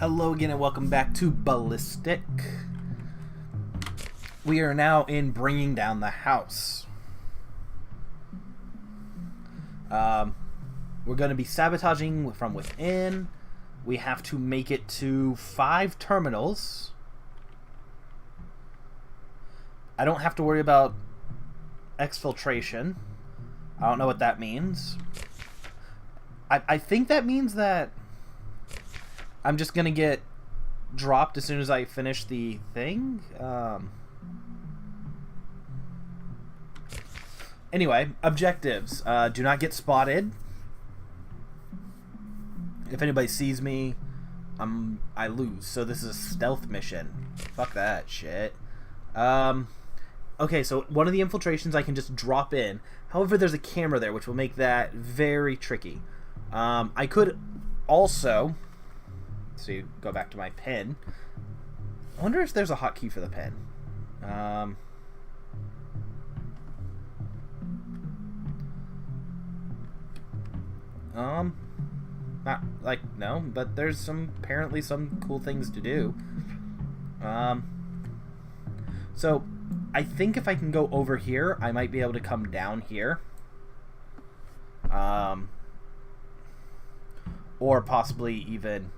Hello again and welcome back to Ballistick. We are now in bringing down the house. We're going to be sabotaging from within. We have to make it to 5 terminals. I don't have to worry about exfiltration. I don't know what that means. I think that means that I'm just gonna get dropped as soon as I finish the thing. Anyway, objectives. Do not get spotted. If anybody sees me, I lose. So this is a stealth mission. Fuck that shit. Okay, so one of the infiltrations I can just drop in. However, there's a camera there, which will make that very tricky. I could also... So go back to my pen. I wonder if there's a hotkey for the pen. Not like no, but there's apparently some cool things to do. So I think if I can go over here, I might be able to come down here. Or possibly even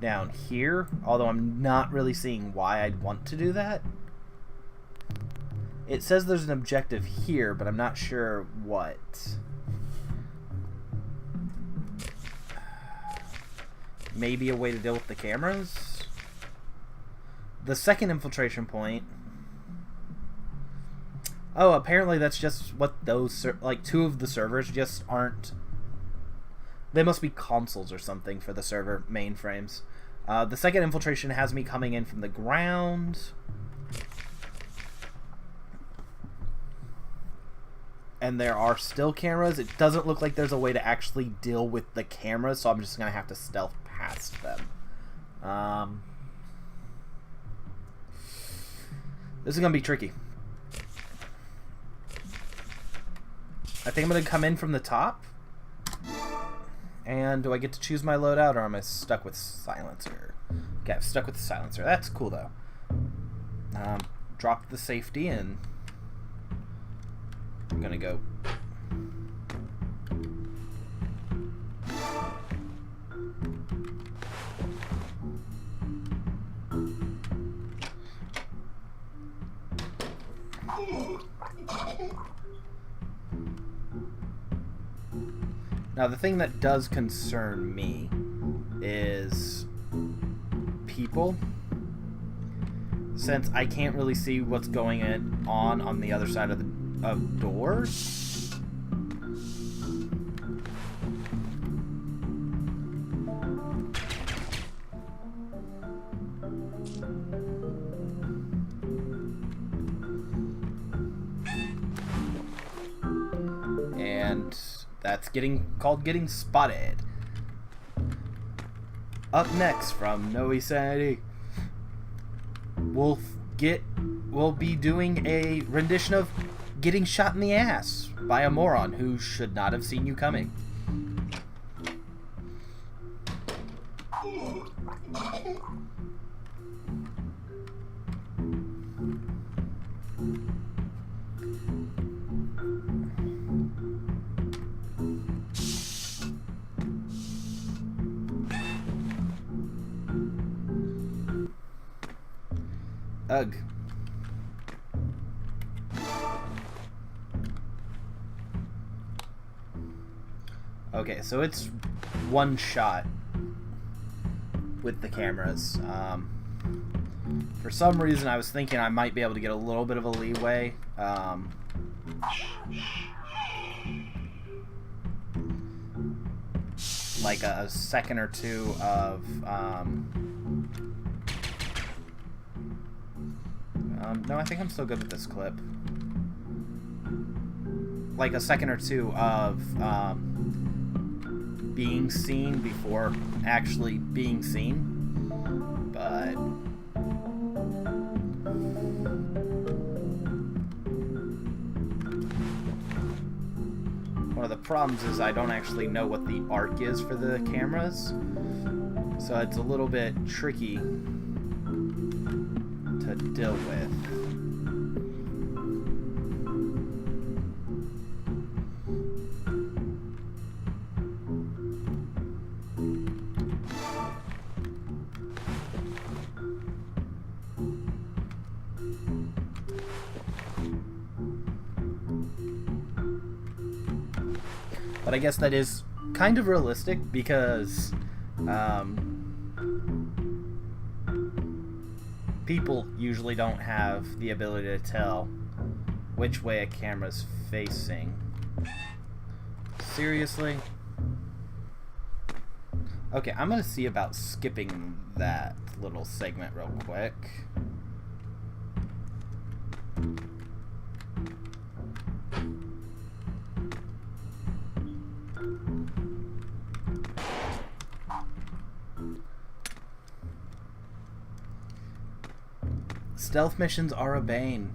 down here, although I'm not really seeing why I'd want to do that. It says there's an objective here, but I'm not sure what. Maybe a way to deal with the cameras? The second infiltration point. Oh, apparently that's just what those, like 2 of the servers just aren't. They must be consoles or something for the server mainframes. The second infiltration has me coming in from the ground. And there are still cameras. It doesn't look like there's a way to actually deal with the cameras, so I'm just going to have to stealth past them. This is going to be tricky. I think I'm going to come in from the top. And do I get to choose my loadout, or am I stuck with silencer? Okay, I'm stuck with the silencer. That's cool, though. Drop the safety, and I'm gonna go. Now, the thing that does concern me is people, since I can't really see what's going on the other side of doors. And that's getting spotted. Up next from No Sanity, we'll be doing a rendition of getting shot in the ass by a moron who should not have seen you coming. Ugh. Okay, so it's one shot with the cameras. For some reason, I was thinking I might be able to get a little bit of a leeway. Like a second or two of... no, I think I'm still good with this clip. Like a second or two of being seen before actually being seen. But one of the problems is I don't actually know what the arc is for the cameras, so it's a little bit tricky to deal with. But I guess that is kind of realistic because people usually don't have the ability to tell which way a camera's facing. Seriously? Okay, I'm gonna see about skipping that little segment real quick. Stealth missions are a bane,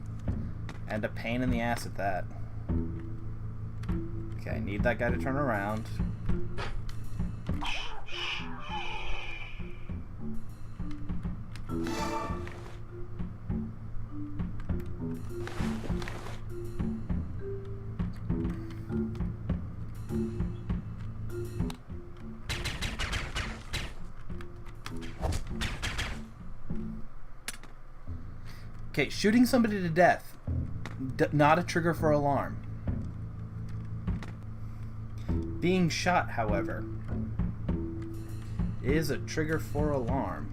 and a pain in the ass at that. Okay, I need that guy to turn around. Okay, shooting somebody to death, not a trigger for alarm. Being shot, however, is a trigger for alarm.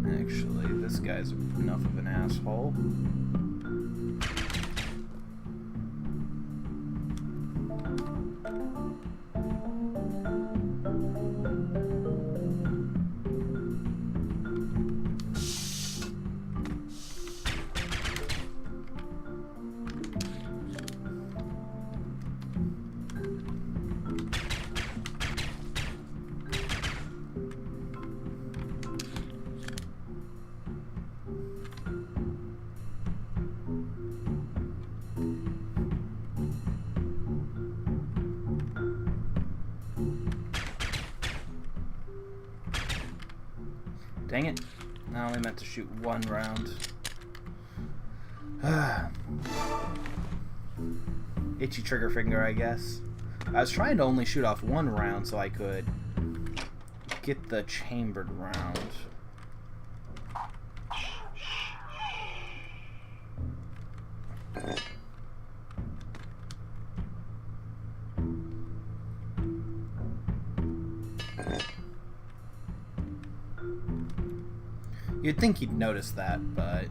Actually, this guy's enough of an asshole. Dang it. I only meant to shoot one round. Itchy trigger finger, I guess. I was trying to only shoot off one round so I could get the chambered round. You'd think he'd notice that, but...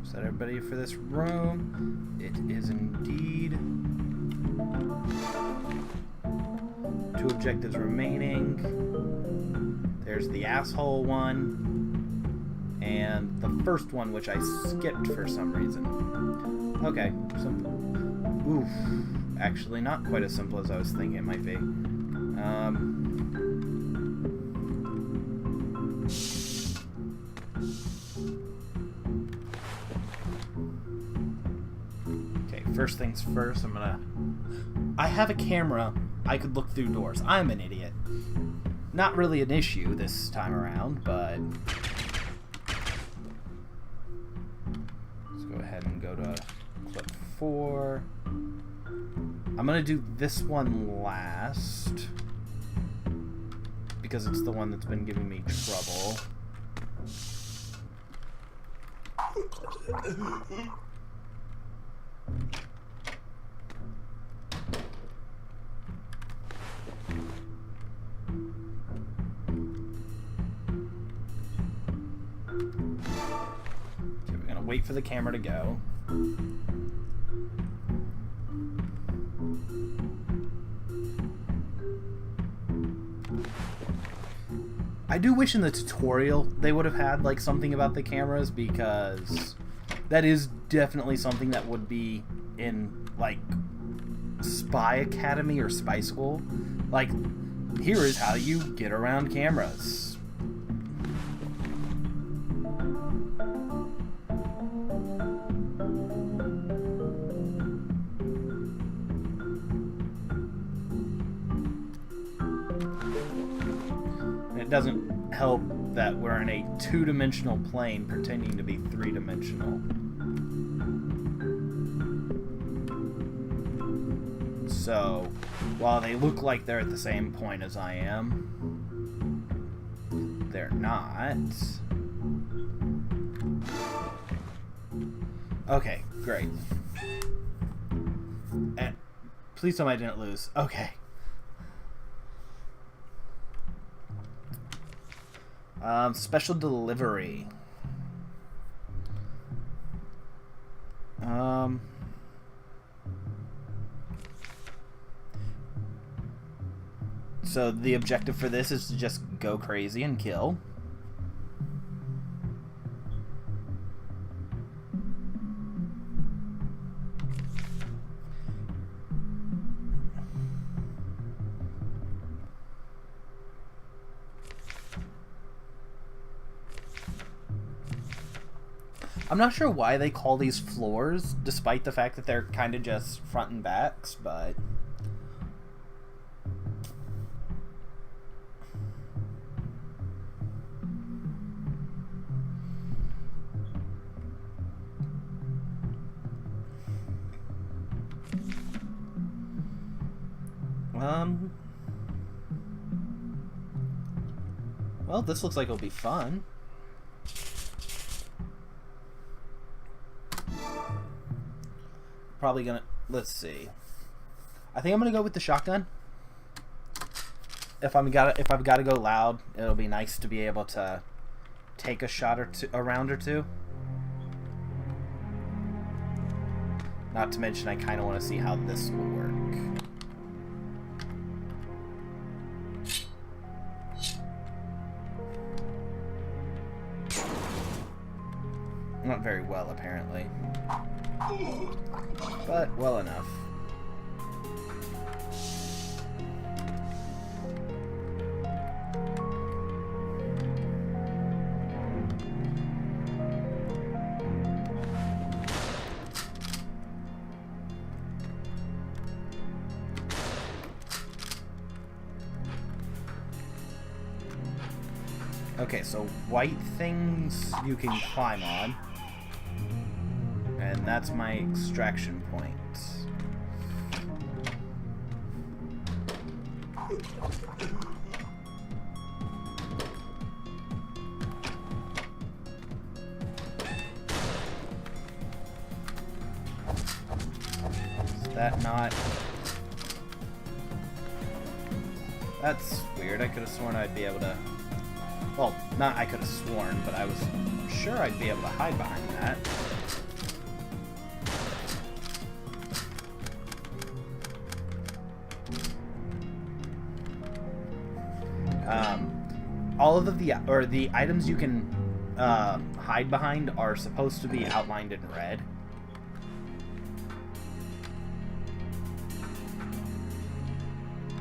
Is that everybody for this room? It is indeed. 2 objectives remaining. There's the asshole one, and the first one, which I skipped for some reason. Okay, simple. Oof. Actually, not quite as simple as I was thinking it might be. Okay, first things first, I have a camera. I could look through doors. I'm an idiot. Not really an issue this time around, but... Let's go ahead and go to clip 4. I'm gonna do this one last, because it's the one that's been giving me trouble. wait for the camera to go. I do wish in the tutorial they would have had like something about the cameras, because that is definitely something that would be in like Spy Academy or Spy School. Like, here is how you get around cameras. It doesn't help that we're in a two-dimensional plane pretending to be three-dimensional. So, while they look like they're at the same point as I am, they're not. Okay, great. And please tell me I didn't lose. Okay. Special delivery. So the objective for this is to just go crazy and kill. I'm not sure why they call these floors, despite the fact that they're kind of just front and backs, but... Well, this looks like it'll be fun. Probably gonna... Let's see. I think I'm gonna go with the shotgun. If I've got to go loud, it'll be nice to be able to take a shot or two, a round or two. Not to mention, I kind of want to see how this will work. Not very well, apparently. But well enough. Okay, so white things you can climb on. And that's my extraction point. Is that not... That's weird. I could have sworn I'd be able to... Well, not I could have sworn, but I was sure I'd be able to hide behind that. All of the items you can hide behind are supposed to be outlined in red.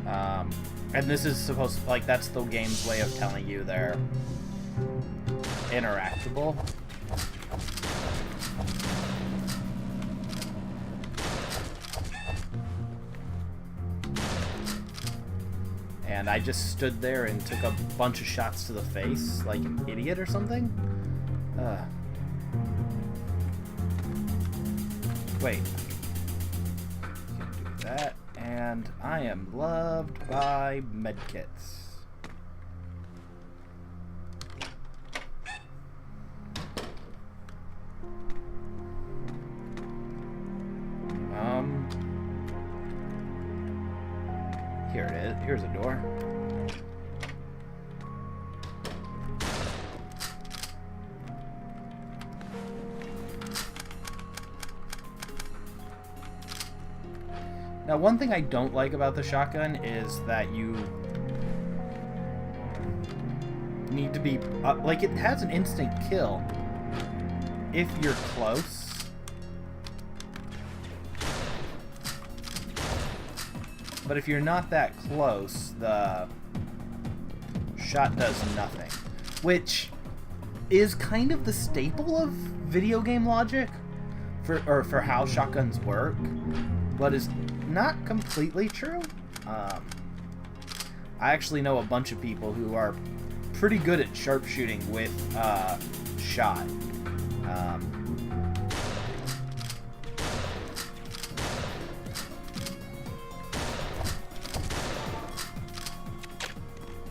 And this is supposed to, like, that's the game's way of telling you they're interactable. And I just stood there and took a bunch of shots to the face like an idiot or something? Wait. Can't do that. And I am loved by medkits. Here it is. Here's a door. Now, one thing I don't like about the shotgun is that you need to be... like, it has an instant kill if you're close. But if you're not that close, the shot does nothing. Which is kind of the staple of video game logic for how shotguns work, but is not completely true. I actually know a bunch of people who are pretty good at sharpshooting with shot.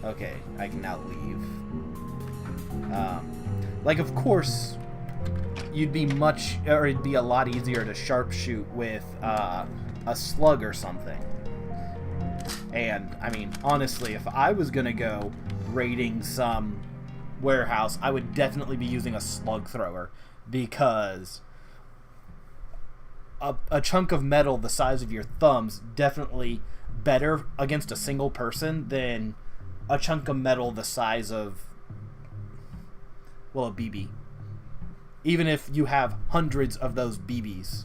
Okay, I can now leave. Like, of course, it'd be a lot easier to sharpshoot with a slug or something. And, I mean, honestly, if I was gonna go raiding some warehouse, I would definitely be using a slug thrower, because a chunk of metal the size of your thumb's definitely better against a single person than a chunk of metal the size of, well, a BB. Even if you have hundreds of those BBs.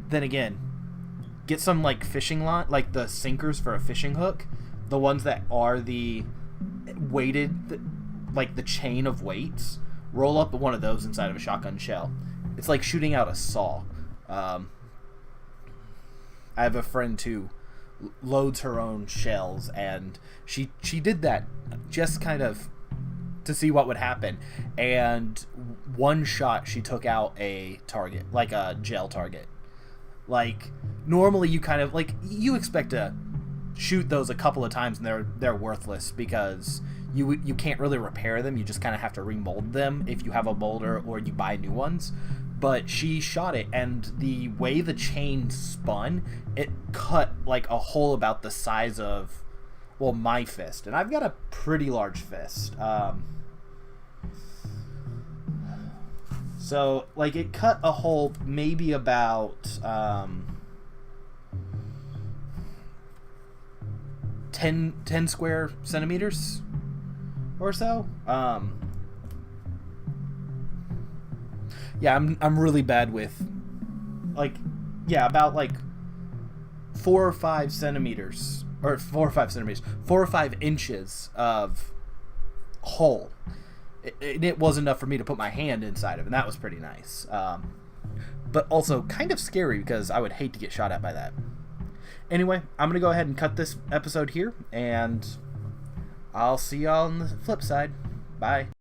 Then again, get some, like, fishing line, like the sinkers for a fishing hook. The ones that are the weighted, like the chain of weights. Roll up one of those inside of a shotgun shell. It's like shooting out a saw. I have a friend who loads her own shells, and she did that just kind of to see what would happen, and one shot she took out a target, like a gel target. Like, normally you kind of, like, you expect to shoot those a couple of times and they're worthless, because you can't really repair them. You just kind of have to remold them if you have a molder or you buy new ones. But she shot it, and the way the chain spun, it cut like a hole about the size of, well, my fist. And I've got a pretty large fist. So, like, it cut a hole maybe about 10 square centimeters or so. Yeah, I'm really bad with, like, yeah, about like 4 or 5 centimeters, or 4 or 5 inches of hole. It was enough for me to put my hand inside of, and that was pretty nice. But also kind of scary, because I would hate to get shot at by that. Anyway, I'm going to go ahead and cut this episode here, and I'll see y'all on the flip side. Bye.